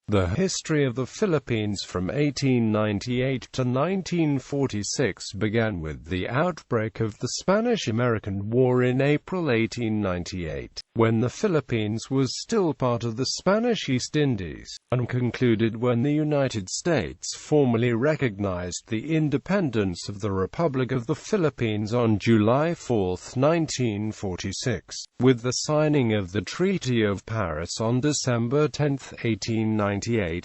The history of the Philippines from 1898 to 1946 began with the outbreak of the Spanish-American War in April 1898, when the Philippines was still part of the Spanish East Indies, and concluded when the United States formally recognized the independence of the Republic of the Philippines on July 4, 1946, with the signing of the Treaty of Paris on December 10, 1898.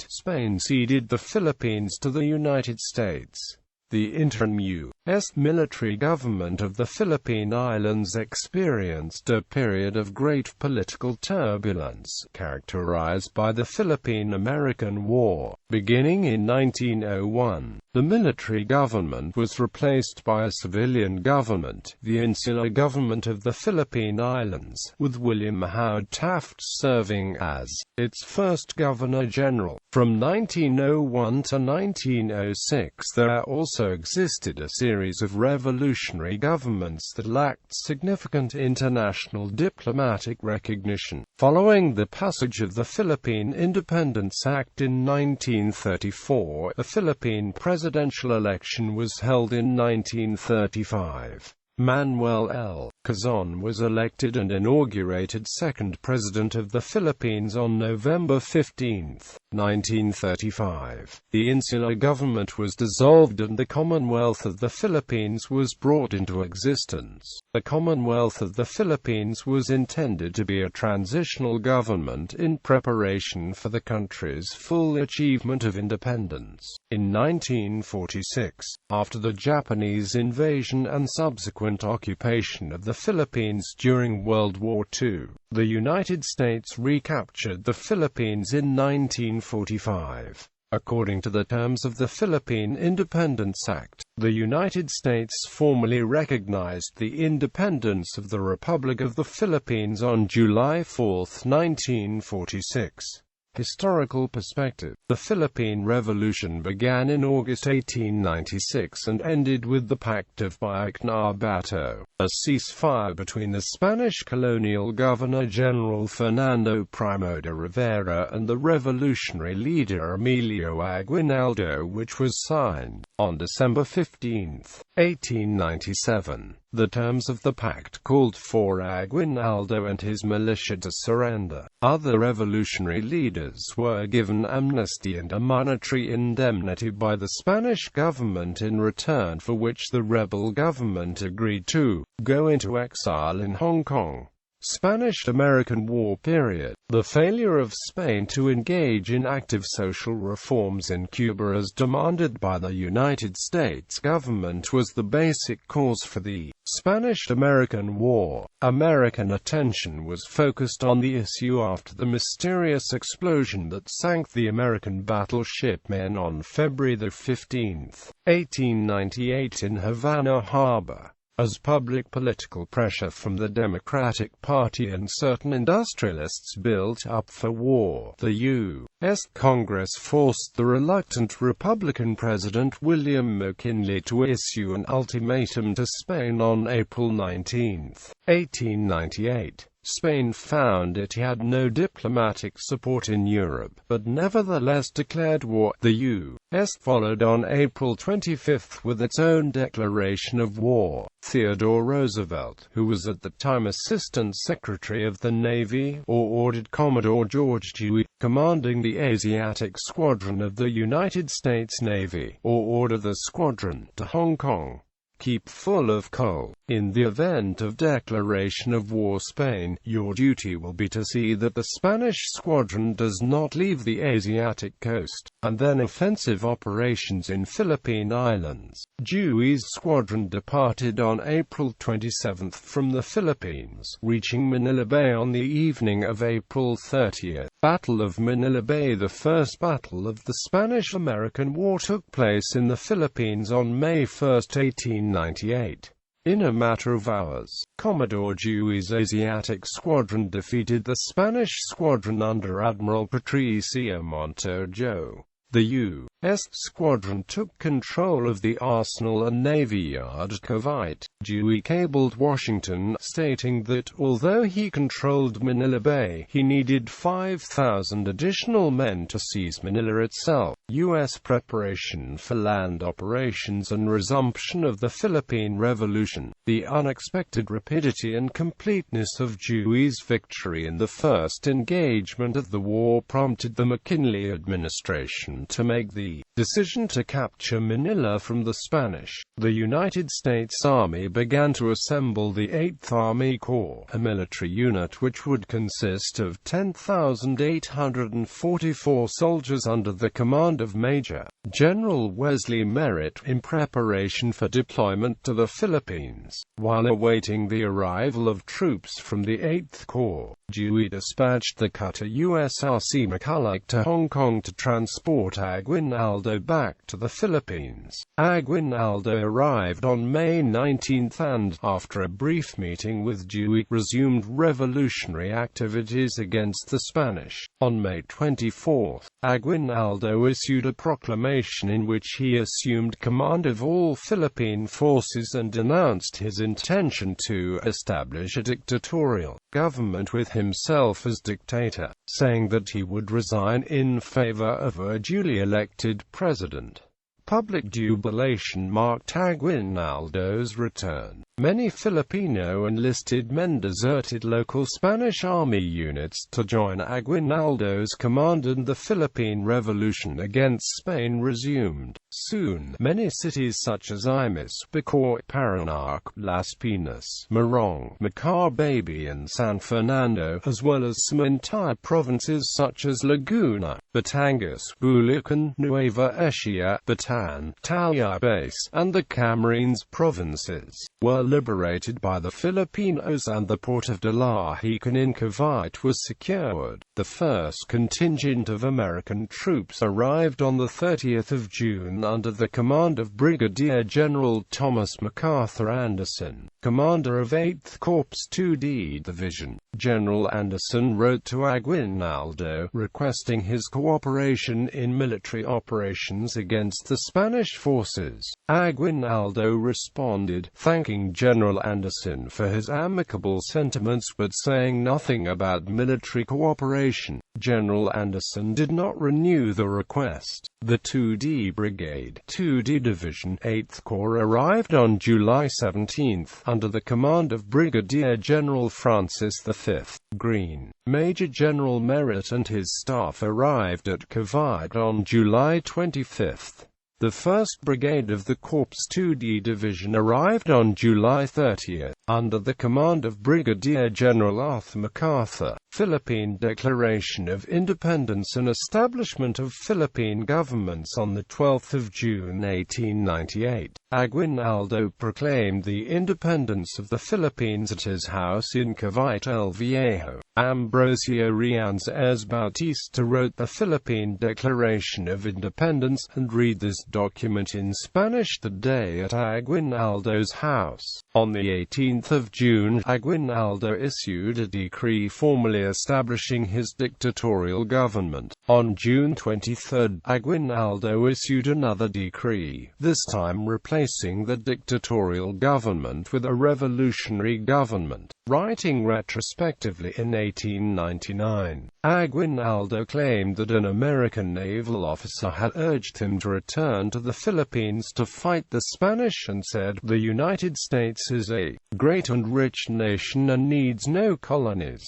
Spain ceded the Philippines to the United States. The interim U.S.military government of the Philippine Islands experienced a period of great political turbulence, characterized by the Philippine-American War. Beginning in 1901, the military government was replaced by a civilian government, the Insular Government of the Philippine Islands, with William Howard Taft serving as its first Governor-General. From 1901 to 1906 there also existed a series of revolutionary governments that lacked significant international diplomatic recognition. Following the passage of the Philippine Independence Act in 1934, a Philippine presidential election was held in 1935. Manuel L. Quezon was elected and inaugurated second president of the Philippines on November 15, 1935. The insular government was dissolved and the Commonwealth of the Philippines was brought into existence. The Commonwealth of the Philippines was intended to be a transitional government in preparation for the country's full achievement of independence. In 1946, after the Japanese invasion and subsequent occupation of the Philippines during World War II, the United States recaptured the Philippines in 1945. According to the terms of the Philippine Independence Act, the United States formally recognized the independence of the Republic of the Philippines on July 4, 1946. Historical perspective. The Philippine Revolution began in August 1896 and ended with the Pact of Bato, a ceasefire between the Spanish colonial Governor-General Fernando Primo de Rivera and the revolutionary leader Emilio Aguinaldo, which was signed on December 15, 1897. The terms of the pact called for Aguinaldo and his militia to surrender. Other revolutionary leaders were given amnesty and a monetary indemnity by the Spanish government, in return for which the rebel government agreed to go into exile in Hong Kong. Spanish-American War period. The failure of Spain to engage in active social reforms in Cuba as demanded by the United States government was the basic cause for the Spanish-American War. American attention was focused on the issue after the mysterious explosion that sank the American battleship Maine on February 15, 1898 in Havana Harbor. As public political pressure from the Democratic Party and certain industrialists built up for war, the U.S. Congress forced the reluctant Republican President William McKinley to issue an ultimatum to Spain on April 19, 1898. Spain found it had no diplomatic support in Europe, but nevertheless declared war. The U.S. followed on April 25 with its own declaration of war. Theodore Roosevelt, who was at the time Assistant Secretary of the Navy, ordered Commodore George Dewey, commanding the Asiatic Squadron of the United States Navy, order the squadron to Hong Kong. Keep full of coal. In the event of declaration of war Spain, your duty will be to see that the Spanish squadron does not leave the Asiatic coast, and then offensive operations in Philippine Islands. Dewey's squadron departed on April 27 from the Philippines, reaching Manila Bay on the evening of April 30. Battle of Manila Bay. The first battle of the Spanish-American War took place in the Philippines on May 1, 1898. In a matter of hours, Commodore Dewey's Asiatic Squadron defeated the Spanish squadron under Admiral Patricio Montojo. The U.S. squadron took control of the arsenal and navy yard at Cavite. Dewey cabled Washington, stating that, although he controlled Manila Bay, he needed 5,000 additional men to seize Manila itself. U.S. preparation for land operations and resumption of the Philippine Revolution. The unexpected rapidity and completeness of Dewey's victory in the first engagement of the war prompted the McKinley administration to make the decision to capture Manila from the Spanish. The United States Army began to assemble the 8th Army Corps, a military unit which would consist of 10,844 soldiers under the command of Major General Wesley Merritt, in preparation for deployment to the Philippines. While awaiting the arrival of troops from the 8th Corps, Dewey dispatched the cutter USRC McCulloch to Hong Kong to transport Aguinaldo back to the Philippines. Aguinaldo arrived on May 19 and, after a brief meeting with Dewey, resumed revolutionary activities against the Spanish. On May 24, Aguinaldo issued a proclamation in which he assumed command of all Philippine forces and announced his intention to establish a dictatorial government with himself as dictator, saying that he would resign in favor of a duly elected president. Public jubilation marked Aguinaldo's return. Many Filipino enlisted men deserted local Spanish army units to join Aguinaldo's command, and the Philippine Revolution against Spain resumed. Soon, many cities such as Imus, Bacoor, Parañaque, Las Piñas, Morong, Macabebe and San Fernando, as well as some entire provinces such as Laguna, Batangas, Bulacan, Nueva Ecija, Bataan, Tayabas, and the Camarines provinces, were liberated by the Filipinos, and the port of Dalahican in Cavite was secured. The first contingent of American troops arrived on the 30th of June under the command of Brigadier General Thomas MacArthur Anderson, commander of 8th Corps 2D Division. General Anderson wrote to Aguinaldo, requesting his cooperation in military operations against the Spanish forces. Aguinaldo responded, thanking General Anderson for his amicable sentiments but saying nothing about military cooperation. General Anderson did not renew the request. The 2D Brigade, 2D Division, 8th Corps arrived on July 17, under the command of Brigadier General Francis V. Green. Major General Merritt and his staff arrived at Cavite on July 25. The 1st Brigade of the Corps 2D Division arrived on July 30, under the command of Brigadier General Arthur MacArthur. Philippine Declaration of Independence and establishment of Philippine governments on the 12th of June 1898. Aguinaldo proclaimed the independence of the Philippines at his house in Cavite El Viejo. Ambrosio Rianz Bautista wrote the Philippine Declaration of Independence, and read this document in Spanish the day at Aguinaldo's house. On the 18th of June, Aguinaldo issued a decree formally establishing his dictatorial government. On June 23, Aguinaldo issued another decree, this time replacing the dictatorial government with a revolutionary government. Writing retrospectively in 1899, Aguinaldo claimed that an American naval officer had urged him to return to the Philippines to fight the Spanish, and said, "The United States is a great and rich nation and needs no colonies."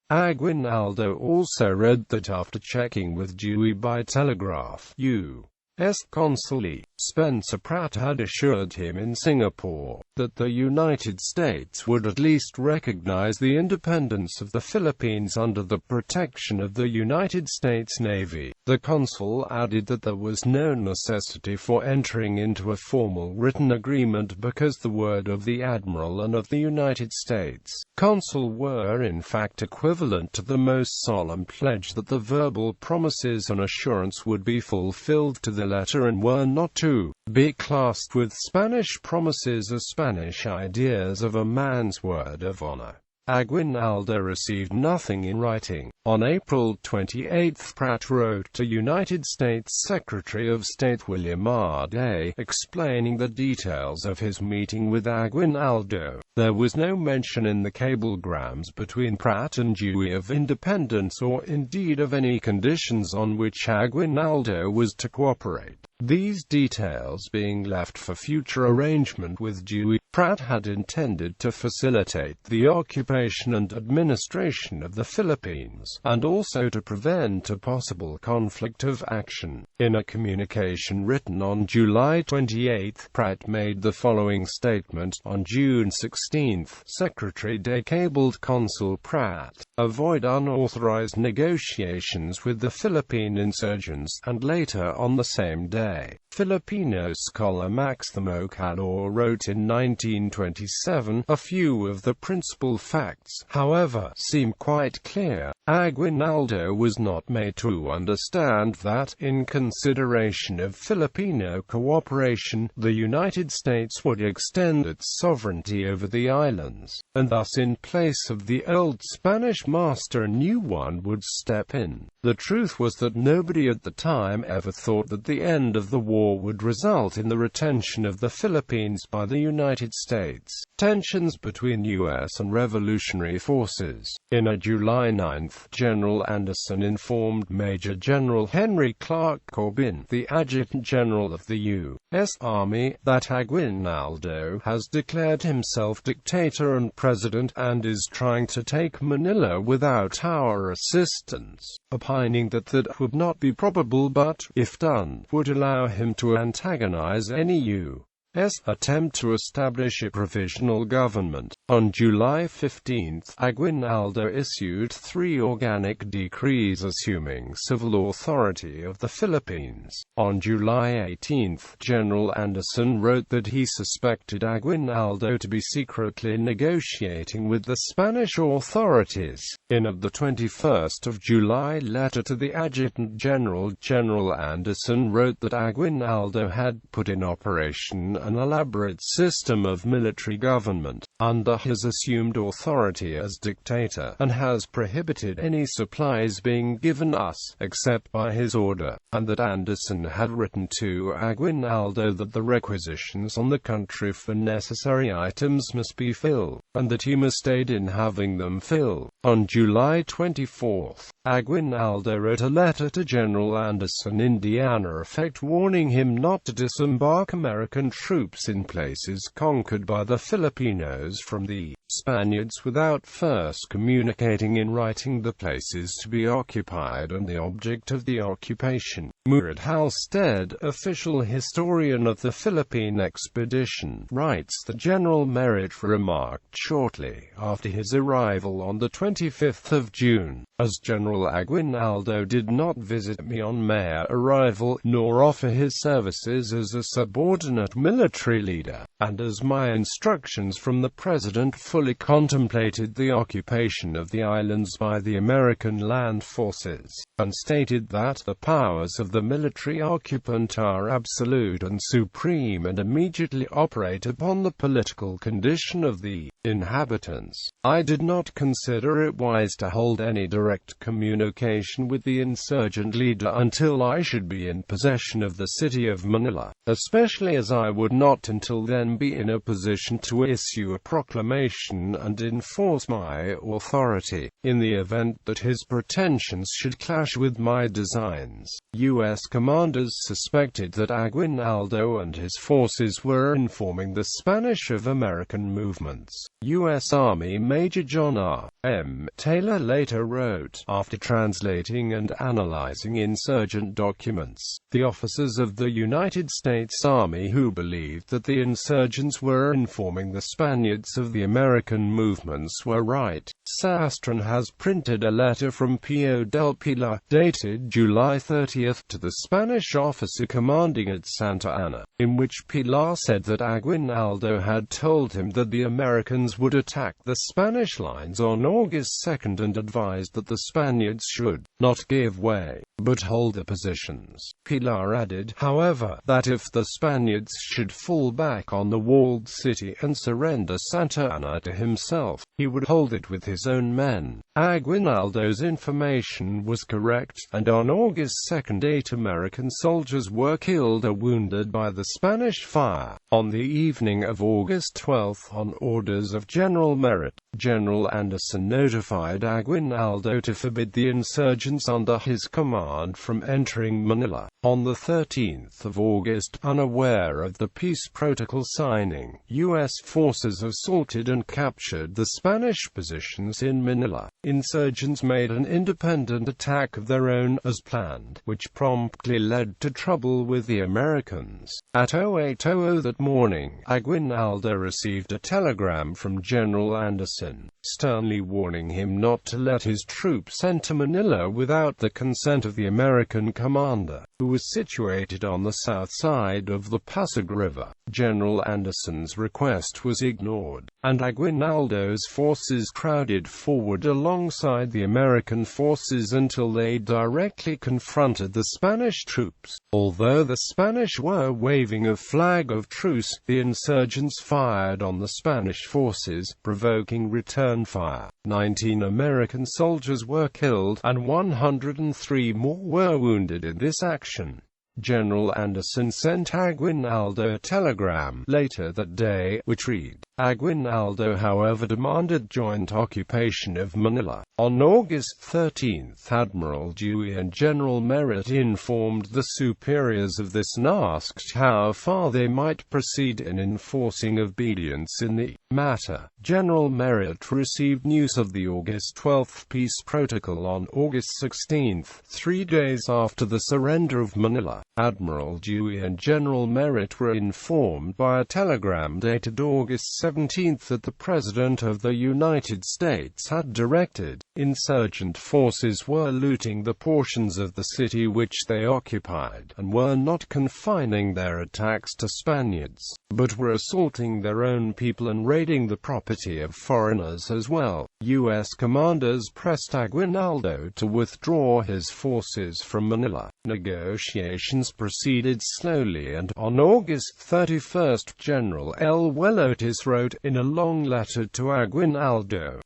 Aguinaldo also read that after checking with Dewey by telegraph, U.S. Consul Spencer Pratt had assured him in Singapore that the United States would at least recognize the independence of the Philippines under the protection of the United States Navy. The consul added that there was no necessity for entering into a formal written agreement because the word of the Admiral and of the United States consul were in fact equivalent to the most solemn pledge that the verbal promises and assurance would be fulfilled to the letter and were not to be classed with Spanish promises or Spanish ideas of a man's word of honor. Aguinaldo received nothing in writing. On April 28, Pratt wrote to United States Secretary of State William R. Day, explaining the details of his meeting with Aguinaldo. There was no mention in the cablegrams between Pratt and Dewey of independence or indeed of any conditions on which Aguinaldo was to cooperate. These details being left for future arrangement with Dewey, Pratt had intended to facilitate the occupation and administration of the Philippines, and also to prevent a possible conflict of action. In a communication written on July 28, Pratt made the following statement. On June 16, Secretary Day cabled Consul Pratt, "Avoid unauthorized negotiations with the Philippine insurgents," and later on the same day, Filipino scholar Máximo Mogador wrote in 1927, "A few of the principal facts, however, seem quite clear. Aguinaldo was not made to understand that, in consideration of Filipino cooperation, the United States would extend its sovereignty over the islands, and thus in place of the old Spanish master a new one would step in." The truth was that nobody at the time ever thought that the end of the war would result in the retention of the Philippines by the United States. Tensions between U.S. and revolutionary forces. In a July 9, General Anderson informed Major General Henry Clark Corbin, the Adjutant General of the U.S. Army, that Aguinaldo has declared himself dictator and president, and is trying to take Manila without our assistance, opining that would not be probable but, if done, would allow him to antagonize any U.S. attempt to establish a provisional government. On July 15, Aguinaldo issued 3 organic decrees assuming civil authority of the Philippines. On July 18, General Anderson wrote that he suspected Aguinaldo to be secretly negotiating with the Spanish authorities. In the 21st of July letter to the Adjutant General, General Anderson wrote that Aguinaldo had put in operation an elaborate system of military government, under his assumed authority as dictator, and has prohibited any supplies being given us, except by his order, and that Anderson had written to Aguinaldo that the requisitions on the country for necessary items must be filled, and that he must aid in having them filled. On July 24, Aguinaldo wrote a letter to General Anderson, Indiana effect, warning him not to disembark American troops in places conquered by the Filipinos from the Spaniards without first communicating in writing the places to be occupied and the object of the occupation. Murad Halstead, official historian of the Philippine expedition, writes that General Merritt remarked shortly after his arrival on the 25th of June, "As General Aguinaldo did not visit me on my arrival, nor offer his services as a subordinate military leader, and as my instructions from the President fully contemplated the occupation of the islands by the American land forces, and stated that the powers of the military occupant are absolute and supreme and immediately operate upon the political condition of the inhabitants, I did not consider it wise to hold any direct communication with the insurgent leader until I should be in possession of the city of Manila, especially as I would not until then be in a position to issue a proclamation and enforce my authority, in the event that his pretensions should clash with my designs." U.S. commanders suspected that Aguinaldo and his forces were informing the Spanish of American movements. U.S. Army Major John R. M. Taylor later wrote, after translating and analyzing insurgent documents, "The officers of the United States Army who believed that the insurgents were informing the Spaniards of the American movements were right." Sastron has printed a letter from Pio del Pilar, dated July 30, to the Spanish officer commanding at Santa Ana, in which Pilar said that Aguinaldo had told him that the Americans would attack the Spanish lines on August 2 and advised that the Spaniards should not give way, but hold their positions. Pilar added, however, that if the Spaniards should fall back on the walled city and surrender Santa Anna to himself. He would hold it with his own men. Aguinaldo's information was correct, and on August 2, 8 American soldiers were killed or wounded by the Spanish fire. On the evening of August 12, on orders of General Merritt, General Anderson notified Aguinaldo to forbid the insurgents under his command from entering Manila. On the 13th of August, unaware of the peace protocol signing, U.S. forces assaulted and captured the Spanish positions in Manila. Insurgents made an independent attack of their own, as planned, which promptly led to trouble with the Americans. At 08:00 that morning, Aguinaldo received a telegram from General Anderson, sternly warning him not to let his troops enter Manila without the consent of the American commander, who was situated on the south side of the Pasig River. General Anderson's request was ignored, and Aguinaldo's forces crowded forward alongside the American forces until they directly confronted the Spanish troops. Although the Spanish were waving a flag of truce, the insurgents fired on the Spanish forces, provoking return fire. 19 American soldiers were killed, and 103 more were wounded in this action. General Anderson sent Aguinaldo a telegram later that day, which read, Aguinaldo however demanded joint occupation of Manila. On August 13, Admiral Dewey and General Merritt informed the superiors of this and asked how far they might proceed in enforcing obedience in the matter. General Merritt received news of the August 12 peace protocol on August 16, 3 days after the surrender of Manila. Admiral Dewey and General Merritt were informed by a telegram dated August 17 that the President of the United States had directed insurgent forces were looting the portions of the city which they occupied, and were not confining their attacks to Spaniards, but were assaulting their own people and raiding the property of foreigners as well. U.S. commanders pressed Aguinaldo to withdraw his forces from Manila. Negotiations proceeded slowly, and on August 31, General L. Wellotis wrote in a long letter to Aguinaldo,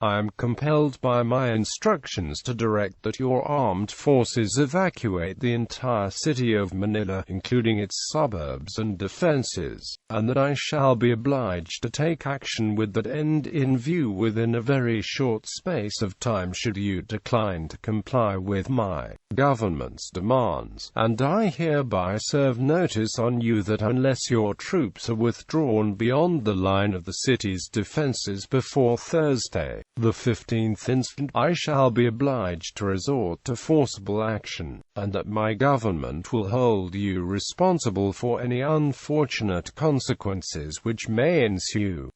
I am compelled by my instructions to direct that your armed forces evacuate the entire city of Manila, including its suburbs and defenses, and that I shall be obliged to take action with that end in view within a very short space of time should you decline to comply with my government's demands, and I hereby serve notice on you that unless your troops are withdrawn beyond the line of the city's defenses before Thursday, the 15th instant, I shall be obliged to resort to forcible action, and that my government will hold you responsible for any unfortunate consequences which may ensue.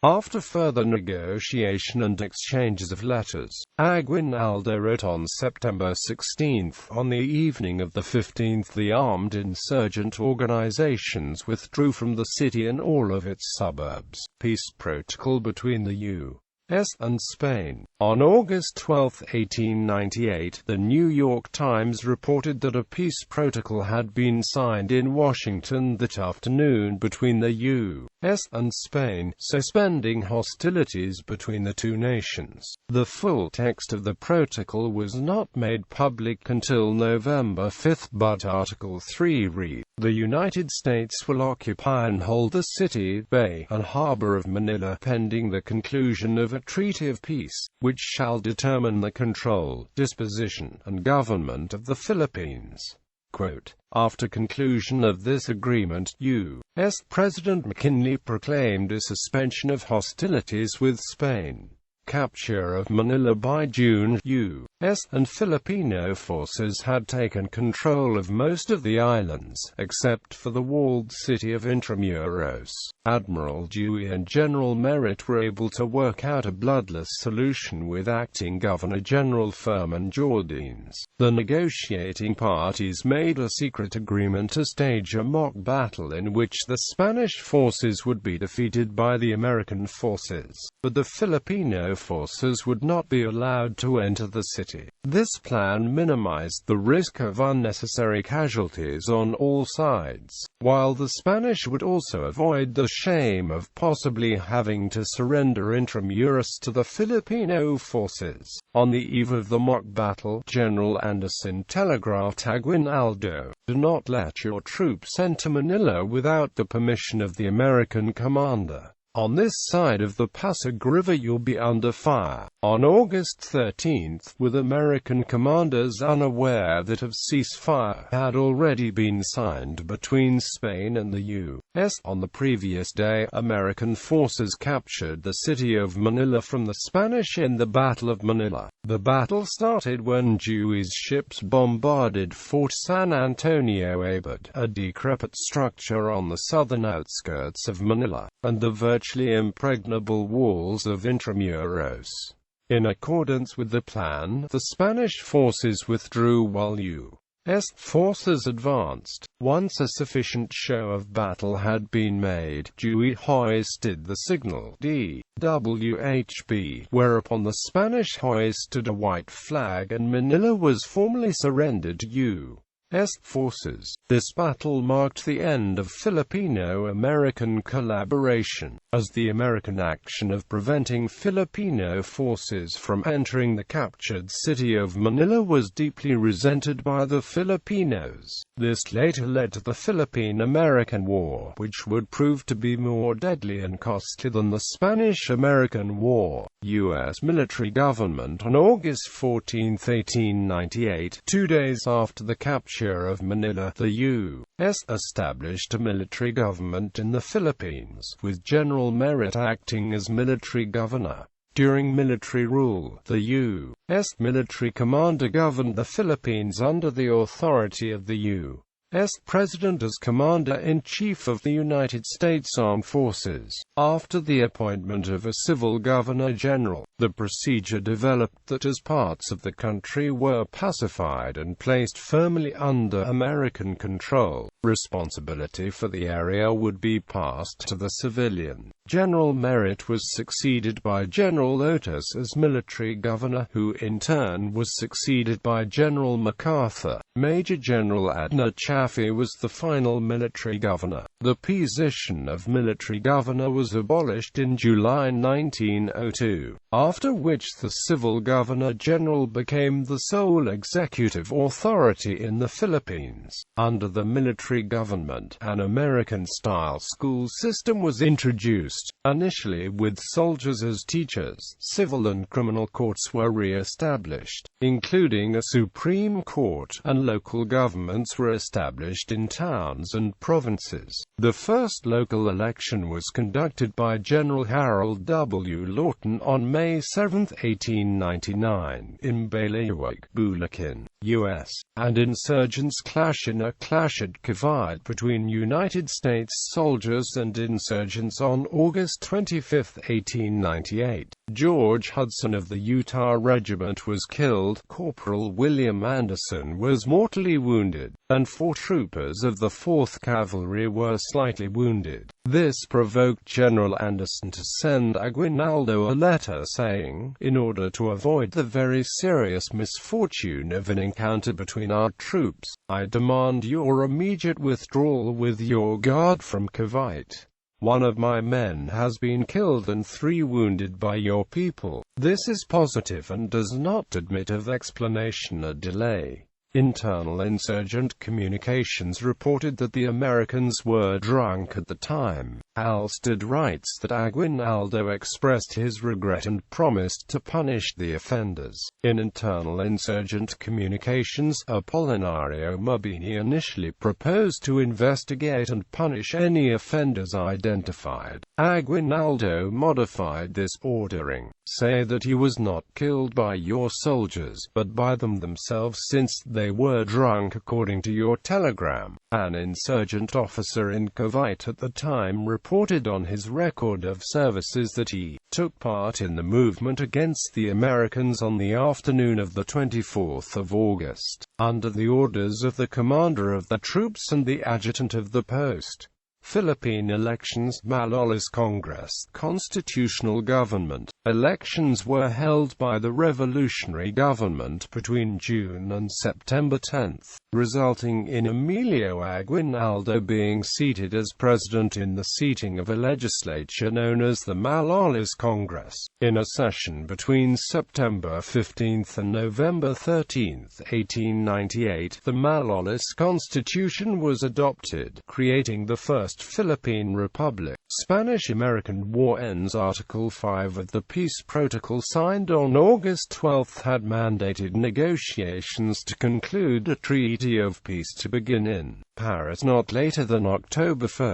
After further negotiation and exchanges of letters, Aguinaldo wrote on September 16, on the evening of the 15th, the armed insurgent organizations withdrew from the city and all of its suburbs. Peace protocol between the U.S. and Spain. On August 12, 1898, the New York Times reported that a peace protocol had been signed in Washington that afternoon between the U.S. and Spain, suspending hostilities between the two nations. The full text of the protocol was not made public until November 5, but Article 3 reads, "The United States will occupy and hold the city, bay, and harbor of Manila pending the conclusion of a treaty of peace, which shall determine the control, disposition, and government of the Philippines." After conclusion of this agreement, U.S. President McKinley proclaimed a suspension of hostilities with Spain. Capture of Manila by June. U.S. and Filipino forces had taken control of most of the islands, except for the walled city of Intramuros. Admiral Dewey and General Merritt were able to work out a bloodless solution with acting Governor-General Furman Jordines. The negotiating parties made a secret agreement to stage a mock battle in which the Spanish forces would be defeated by the American forces, but the Filipino forces would not be allowed to enter the city. city. This plan minimized the risk of unnecessary casualties on all sides, while the Spanish would also avoid the shame of possibly having to surrender intramuros to the Filipino forces. On the eve of the mock battle, General Anderson telegraphed Aguinaldo, "Do not let your troops enter Manila without the permission of the American commander. On this side of the Pasig River you'll be under fire." On August 13, with American commanders unaware that a ceasefire had already been signed between Spain and the U.S. On the previous day, American forces captured the city of Manila from the Spanish in the Battle of Manila. The battle started when Dewey's ships bombarded Fort San Antonio Abad, a decrepit structure on the southern outskirts of Manila, and the virtually impregnable walls of Intramuros. In accordance with the plan, the Spanish forces withdrew while U.S. forces advanced. Once a sufficient show of battle had been made, Dewey hoisted the signal DWHB, whereupon the Spanish hoisted a white flag and Manila was formally surrendered to U.S. forces. This battle marked the end of Filipino-American collaboration, as the American action of preventing Filipino forces from entering the captured city of Manila was deeply resented by the Filipinos. This later led to the Philippine-American War, which would prove to be more deadly and costly than the Spanish-American War. U.S. military government on August 14, 1898, 2 days after the capture of Manila, the U.S. established a military government in the Philippines, with General Merritt acting as military governor. During military rule, the U.S. military commander governed the Philippines under the authority of the U.S. President as Commander-in-Chief of the United States Armed Forces. After the appointment of a civil governor-general, the procedure developed that as parts of the country were pacified and placed firmly under American control, responsibility for the area would be passed to the civilian. General Merritt was succeeded by General Otis as military governor, who in turn was succeeded by General MacArthur. Major General Abner Chaffee was the final military governor. The position of military governor was abolished in July 1902, after which the civil governor-general became the sole executive authority in the Philippines. Under the military government, an American-style school system was introduced, initially with soldiers as teachers. Civil and criminal courts were re-established, including a Supreme Court, and local governments were established in towns and provinces. The first local election was conducted by General Harold W. Lawton on May 7, 1899, in Bailiwick, Bulacan, U.S., and insurgents clashed in a clash at Cavite between United States soldiers and insurgents on August 25, 1898. George Hudson of the Utah Regiment was killed, Corporal William Anderson was mortally wounded, and 4 troopers of the 4th Cavalry were slightly wounded. This provoked General Anderson to send Aguinaldo a letter saying, "In order to avoid the very serious misfortune of an encounter between our troops, I demand your immediate withdrawal with your guard from Cavite. One of my men has been killed and 3 wounded by your people. This is positive and does not admit of explanation or delay." Internal insurgent communications reported that the Americans were drunk at the time. Alsted writes that Aguinaldo expressed his regret and promised to punish the offenders. In internal insurgent communications, Apolinario Mabini initially proposed to investigate and punish any offenders identified. Aguinaldo modified this ordering, say that he was not killed by your soldiers, but by them themselves, since they were drunk according to your telegram. An insurgent officer in Cavite at the time reported on his record of services that he took part in the movement against the Americans on the afternoon of the 24th of August, under the orders of the commander of the troops and the adjutant of the post. Philippine Elections. Malolos Congress. Constitutional government. Elections were held by the revolutionary government between June and September 10, resulting in Emilio Aguinaldo being seated as president in the seating of a legislature known as the Malolos Congress. In a session between September 15 and November 13, 1898, the Malolos Constitution was adopted, creating the first Philippine Republic. Spanish-American War ends. Article 5 of the Peace Protocol signed on August 12 had mandated negotiations to conclude a treaty of peace to begin in Paris not later than October 1,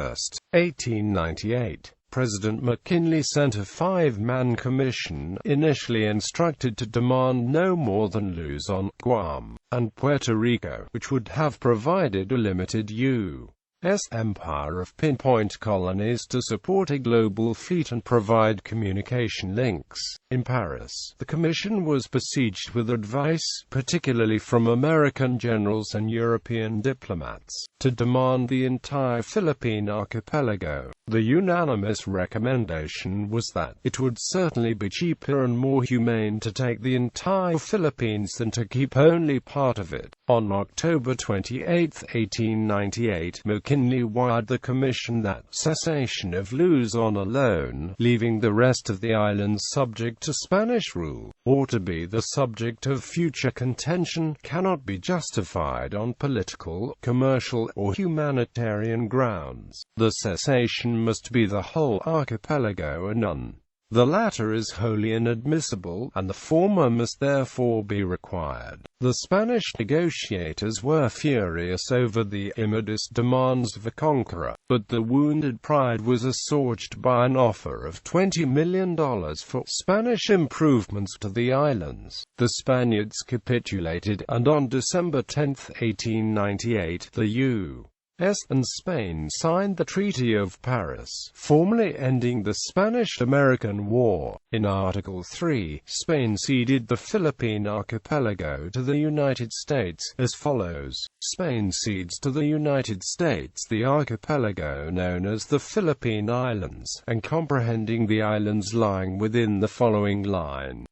1898. President McKinley sent a 5-man commission, initially instructed to demand no more than Luzon, Guam, and Puerto Rico, which would have provided a limited U.S. empire of pinpoint colonies to support a global fleet and provide communication links. In Paris, the commission was besieged with advice, particularly from American generals and European diplomats, to demand the entire Philippine archipelago. The unanimous recommendation was that it would certainly be cheaper and more humane to take the entire Philippines than to keep only part of it. On October 28, 1898, McKinley wired the commission that cessation of Luzon alone, leaving the rest of the islands subject to Spanish rule, or to be the subject of future contention, cannot be justified on political, commercial, or humanitarian grounds. The cessation must be the whole archipelago and none. The latter is wholly inadmissible, and the former must therefore be required. The Spanish negotiators were furious over the immodest demands of the conqueror, but the wounded pride was assuaged by an offer of $20 million for Spanish improvements to the islands. The Spaniards capitulated, and on December 10, 1898, the U.S. and Spain signed the Treaty of Paris, formally ending the Spanish-American War. In Article 3, Spain ceded the Philippine archipelago to the United States, as follows. Spain cedes to the United States the archipelago known as the Philippine Islands, and comprehending the islands lying within the following line.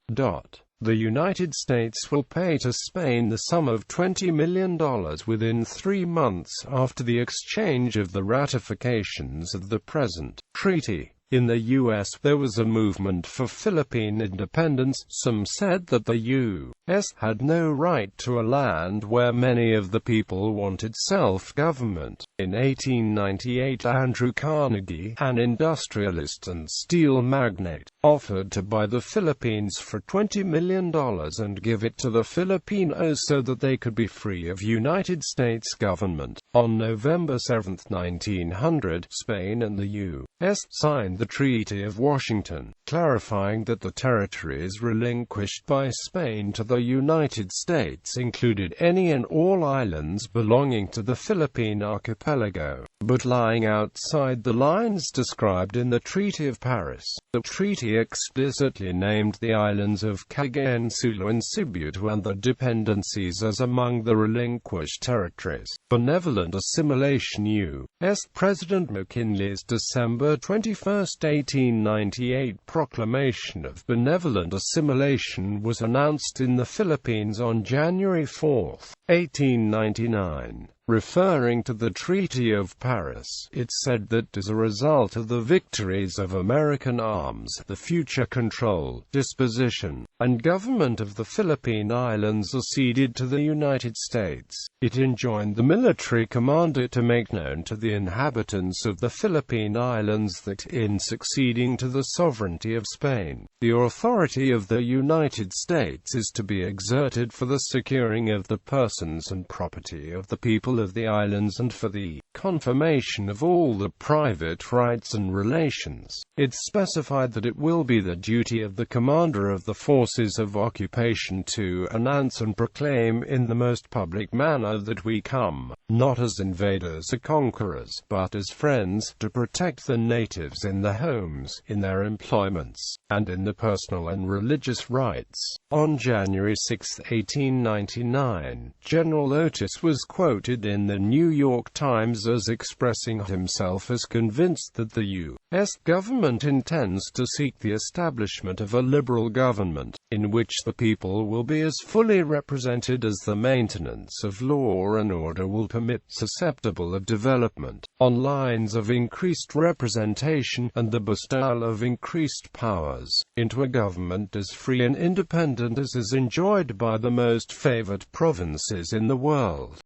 The United States will pay to Spain the sum of $20 million within 3 months after the exchange of the ratifications of the present treaty. In the U.S., there was a movement for Philippine independence. Some said that the U.S. had no right to a land where many of the people wanted self-government. In 1898, Andrew Carnegie, an industrialist and steel magnate, offered to buy the Philippines for $20 million and give it to the Filipinos so that they could be free of United States government. On November 7, 1900, Spain and the U.S. signed the Treaty of Washington, clarifying that the territories relinquished by Spain to the United States included any and all islands belonging to the Philippine archipelago, but lying outside the lines described in the Treaty of Paris. The treaty explicitly named the islands of Cagayan, Sulu and Cebu and the dependencies as among the relinquished territories. Benevolent assimilation. U.S. President McKinley's December 21, 1898 proclamation of benevolent assimilation was announced in the Philippines on January 4, 1899. Referring to the Treaty of Paris, it said that as a result of the victories of American arms, the future control, disposition, and government of the Philippine Islands are ceded to the United States. It enjoined the military commander to make known to the inhabitants of the Philippine Islands that, in succeeding to the sovereignty of Spain, the authority of the United States is to be exerted for the securing of the persons and property of the people of the islands and for the confirmation of all the private rights and relations. It specified that it will be the duty of the commander of the forces of occupation to announce and proclaim in the most public manner that we come, not as invaders or conquerors, but as friends, to protect the natives in their homes, in their employments, and in the personal and religious rights. On January 6, 1899, General Otis was quoted in the New York Times appears as expressing himself as convinced that the U.S. government intends to seek the establishment of a liberal government, in which the people will be as fully represented as the maintenance of law and order will permit, susceptible of development, on lines of increased representation, and the bestowal of increased powers, into a government as free and independent as is enjoyed by the most favored provinces in the world.